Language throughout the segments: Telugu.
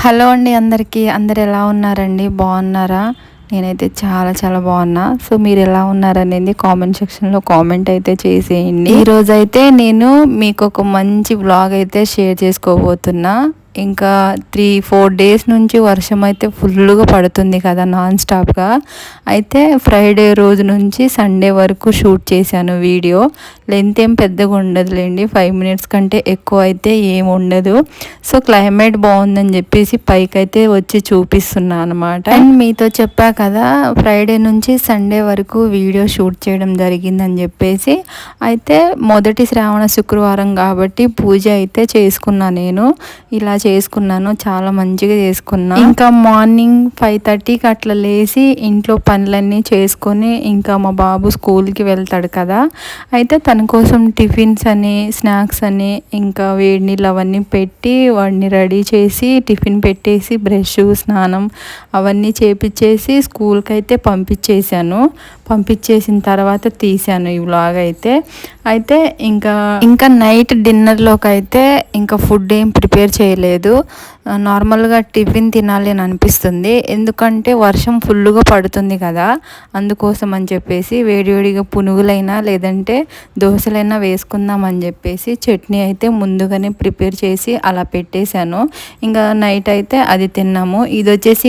హలో అండి అందరికీ. అందరు ఎలా ఉన్నారండి? బాగున్నారా? నేనైతే చాలా చాలా బాగున్నా. సో మీరు ఎలా ఉన్నారనేది కామెంట్ సెక్షన్లో కామెంట్ అయితే చేసేయండి. ఈరోజైతే నేను మీకు ఒక మంచి వ్లాగ్ అయితే షేర్ చేసుకోబోతున్నా. ఇంకా 3-4 డేస్ నుంచి వర్షం అయితే ఫుల్గా పడుతుంది కదా, నాన్ స్టాప్గా. అయితే ఫ్రైడే రోజు నుంచి సండే వరకు షూట్ చేశాను వీడియో. లెంత్ ఏం పెద్దగా ఉండదులేండి, 5 మినిట్స్ కంటే ఎక్కువ అయితే ఏం ఉండదు. సో క్లైమేట్ బాగుందని చెప్పేసి పైకైతే వచ్చి చూపిస్తున్నా అనమాట. అండ్ మీతో చెప్పా కదా ఫ్రైడే నుంచి సండే వరకు వీడియో షూట్ చేయడం జరిగిందని చెప్పేసి. అయితే మొదటి శ్రావణ శుక్రవారం కాబట్టి పూజ అయితే చేసుకున్నా. నేను ఇలా చేసుకున్నాను, చాలా మంచిగా చేసుకున్నా. ఇంకా మార్నింగ్ 5:30కి అట్లా లేచి ఇంట్లో పనులన్నీ చేసుకొని ఇంకా మా బాబు స్కూల్కి వెళ్తాడు కదా. అయితే తన కోసం టిఫిన్స్ అని స్నాక్స్ అని ఇంకా వేడి నీళ్ళు అవన్నీ పెట్టి వాడిని రెడీ చేసి టిఫిన్ పెట్టేసి బ్రష్ స్నానం అవన్నీ చేపించేసి స్కూల్కి అయితే పంపించేసిన తర్వాత తీసాను ఈ వ్లాగ్ అయితే. ఇంకా నైట్ డిన్నర్లోకి అయితే ఇంకా ఫుడ్ ఏం ప్రిపేర్ చేయలేదు. నార్మల్గా టిఫిన్ తినాలి అని అనిపిస్తుంది, ఎందుకంటే వర్షం ఫుల్గా పడుతుంది కదా. అందుకోసం అని చెప్పేసి వేడివేడిగా పునుగులైనా లేదంటే దోశలైనా వేసుకుందామని చెప్పేసి చట్నీ అయితే ముందుగానే ప్రిపేర్ చేసి అలా పెట్టేశాను. ఇంకా నైట్ అయితే అది తిన్నాము. ఇది వచ్చేసి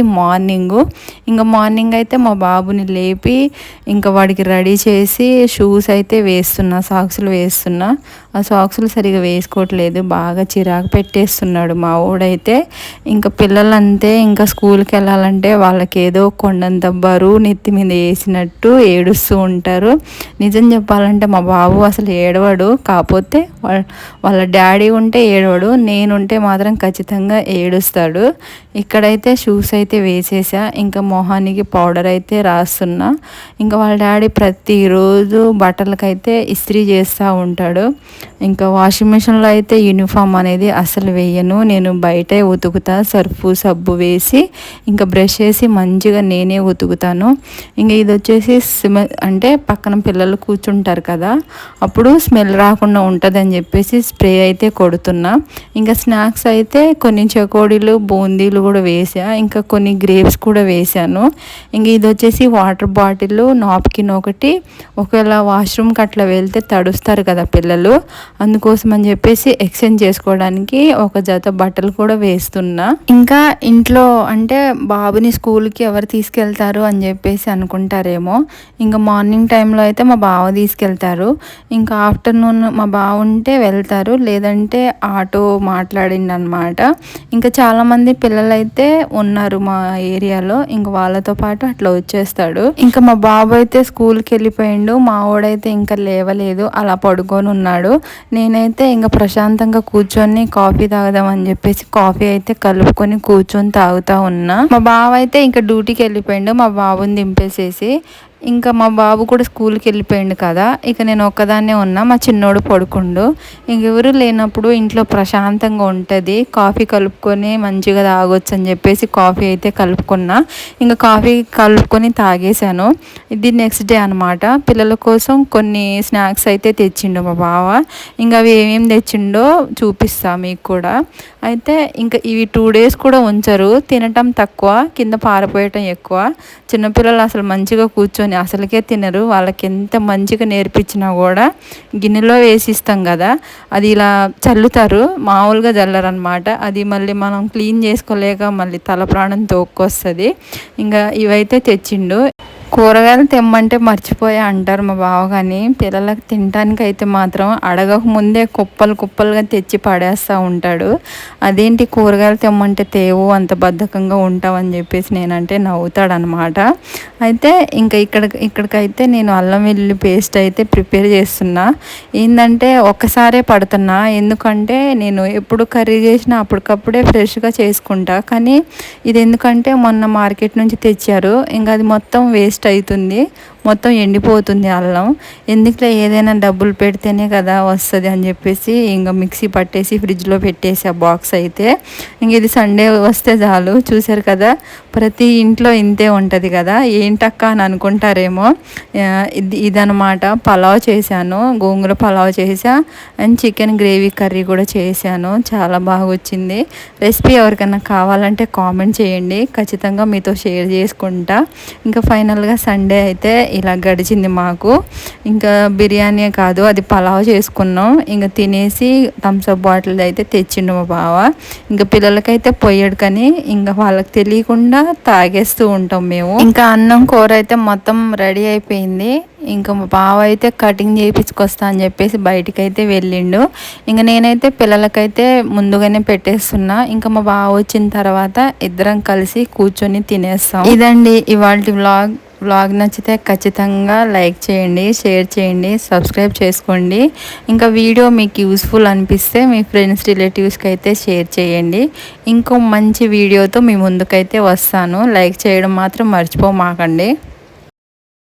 మార్నింగ్ అయితే మా బాబుని లేపి ఇంకా వాడికి రెడీ చేసి షూస్ అయితే వేస్తున్నా, సాక్సులు వేస్తున్నా. ఆ సాక్సులు సరిగా వేసుకోవట్లేదు, బాగా చిరాకు పెట్టేస్తున్నాడు మా ఊడైతే. ఇంకా పిల్లలంతే, ఇంకా స్కూల్కి వెళ్ళాలంటే వాళ్ళకి ఏదో కొండంత బరువు నెత్తి మీద వేసినట్టు ఏడుస్తూ ఉంటారు. నిజం చెప్పాలంటే మా బాబు అసలు ఏడవడు, కాకపోతే వాళ్ళ డాడీ ఉంటే ఏడవడు, నేనుంటే మాత్రం ఖచ్చితంగా ఏడుస్తాడు. ఇక్కడైతే షూస్ అయితే వేసేసా, ఇంకా మొహానికి పౌడర్ అయితే రాస్తున్నా. ఇంకా వాళ్ళ డాడీ ప్రతిరోజు బట్టలకైతే ఇస్త్రీ చేస్తూ ఉంటాడు. ఇంకా వాషింగ్ మిషన్లో అయితే యూనిఫామ్ అనేది అసలు వేయను, నేను బయటే ఉతుకుతా. సబ్బు వేసి ఇంకా బ్రష్ చేసి మంచిగా నేనే ఉతుకుతాను. ఇంకా ఇది వచ్చేసి అంటే పక్కన పిల్లలు కూర్చుంటారు కదా, అప్పుడు స్మెల్ రాకుండా ఉంటుందని చెప్పేసి స్ప్రే అయితే కొడుతున్నా. ఇంకా స్నాక్స్ అయితే కొన్ని చకోడీలు బూందీలు కూడా వేసా, ఇంకా కొన్ని గ్రేప్స్ కూడా వేసాను. ఇంక ఇది వచ్చేసి వాటర్ బాటిల్, నాప్కిన్ ఒకటి, ఒకవేళ వాష్రూమ్కి అట్లా వెళ్తే తడుస్తారు కదా పిల్లలు, అందుకోసం అని చెప్పేసి ఎక్స్చేంజ్ చేసుకోవడానికి ఒక జత బట్టలు కూడా వేస్తున్నా. ఇంకా ఇంట్లో అంటే బాబుని స్కూల్కి ఎవరు తీసుకెళ్తారు అని చెప్పేసి అనుకుంటారేమో. ఇంకా మార్నింగ్ టైంలో అయితే మా బావ తీసుకెళ్తారు, ఇంకా ఆఫ్టర్నూన్ మా బావ ఉంటే వెళ్తారు, లేదంటే ఆటో మాట్లాడిండు అనమాట. ఇంకా చాలామంది పిల్లలు అయితే ఉన్నారు మా ఏరియాలో, ఇంకా వాళ్ళతో పాటు అట్లా వచ్చేస్తాడు. ఇంకా మా బాబు అయితే స్కూల్కి వెళ్ళిపోయిండు, మా వాడైతే ఇంకా లేవలేదు, అలా పడుకొని ఉన్నాడు. నేనైతే ఇంకా ప్రశాంతంగా కూర్చొని కాఫీ తాగుదామని చెప్పేసి కాఫీ అయితే కలుపుకొని కూర్చొని తాగుతూ ఉన్నా. మా బావ అయితే ఇంకా డ్యూటీకి వెళ్ళిపోయిండు, మా బాబుని దింపేసేసి. ఇంకా మా బాబు కూడా స్కూల్కి వెళ్ళిపోయిండు కదా, ఇక నేను ఒక్కదాన్నే ఉన్నా, మా చిన్నోడు పడుకుండు. ఇంకెవరు లేనప్పుడు ఇంట్లో ప్రశాంతంగా ఉంటుంది, కాఫీ కలుపుకొని మంచిగా తాగొచ్చు అని చెప్పేసి కాఫీ అయితే కలుపుకున్నా. ఇంకా కాఫీ కలుపుకొని తాగేశాను. ఇది నెక్స్ట్ డే అనమాట. పిల్లల కోసం కొన్ని స్నాక్స్ అయితే తెచ్చిండు మా బావ, ఇంకా అవి ఏమేమి తెచ్చిండో చూపిస్తా మీకు కూడా. అయితే ఇంకా ఇవి 2 days కూడా ఉంచరు, తినటం తక్కువ కింద పారిపోయటం ఎక్కువ. చిన్నపిల్లలు అసలు మంచిగా కూర్చొని అసలుకే తినరు, వాళ్ళకి ఎంత మంచిగా నేర్పించినా కూడా గిన్నెలో వేసిస్తాం కదా, అది ఇలా చల్లుతారు, మామూలుగా చల్లరు అనమాట. అది మళ్ళీ మనం క్లీన్ చేసుకోలేక మళ్ళీ తల ప్రాణం తోక్కొస్తుంది. ఇంకా ఇవైతే తెచ్చిండు. కూరగాయలు తెమ్మంటే మర్చిపోయా అంటారు మా బావ, కానీ పిల్లలకు తినడానికి అయితే మాత్రం అడగక ముందే కుప్పలుగా తెచ్చి పడేస్తూ ఉంటాడు. అదేంటి కూరగాయలు తెమ్మంటే తేవు, అంత బద్ధకంగా ఉంటావని చెప్పేసి నేనంటే నవ్వుతాడనమాట. అయితే ఇంకా ఇక్కడికైతే నేను అల్లం వెల్లుల్లి పేస్ట్ అయితే ప్రిపేర్ చేస్తున్నా. ఏంటంటే ఒక్కసారే పడుతున్నా, ఎందుకంటే నేను ఎప్పుడు కర్రీ చేసినా అప్పటికప్పుడే ఫ్రెష్గా చేసుకుంటా. కానీ ఇది ఎందుకంటే మొన్న మార్కెట్ నుంచి తెచ్చారు, ఇంకా అది మొత్తం వేస్ట్ అవుతుంది. మొత్తం ఎండిపోతుంది అల్లం. ఎందుకులే ఏదైనా డబ్బులు పెడితేనే కదా వస్తుంది అని చెప్పేసి ఇంకా మిక్సీ పట్టేసి ఫ్రిడ్జ్లో పెట్టేసి ఆ బాక్స్ అయితే ఇంక ఇది సండే వస్తే చాలు. చూసారు కదా, ప్రతి ఇంట్లో ఇంతే ఉంటుంది కదా, ఏంటక్క అని అనుకుంటారేమో. ఇదనమాట పలావ్ చేశాను, గోంగూర పలావ్ చేసా అండ్ చికెన్ గ్రేవీ కర్రీ కూడా చేశాను. చాలా బాగా వచ్చింది. రెసిపీ ఎవరికైనా కావాలంటే కామెంట్ చేయండి, ఖచ్చితంగా మీతో షేర్ చేసుకుంటా. ఇంకా ఫైనల్గా సండే అయితే ఇలా గడిచింది మాకు. ఇంకా బిర్యానీ కాదు, అది పలావ్ చేసుకున్నాం. ఇంకా తినేసి థమ్స్అప్ బాటిల్ అయితే తెచ్చిండు మా బావ. ఇంకా పిల్లలకైతే పోయాడు కానీ ఇంకా వాళ్ళకి తెలియకుండా తాగేస్తూ ఉంటాం మేము. ఇంకా అన్నం కూర అయితే మొత్తం రెడీ అయిపోయింది. ఇంకా మా బావ అయితే కటింగ్ చేయించుకొస్తా అని చెప్పేసి బయటికి అయితే వెళ్ళిండు. ఇంకా నేనైతే పిల్లలకైతే ముందుగానే పెట్టేస్తున్నా. ఇంకా మా బావ వచ్చిన తర్వాత ఇద్దరం కలిసి కూర్చొని తినేస్తాం. ఇదండి ఇవాల్టి వ్లాగ్ నచ్చితే ఖచ్చితంగా లైక్ చేయండి, షేర్ చేయండి, సబ్స్క్రైబ్ చేసుకోండి. ఇంకా వీడియో మీకు యూస్ఫుల్ అనిపిస్తే మీ ఫ్రెండ్స్ రిలేటివ్స్కి అయితే షేర్ చేయండి. ఇంకో మంచి వీడియోతో మీ ముందుకైతే వస్తాను. లైక్ చేయడం మాత్రం మర్చిపోమాకండి.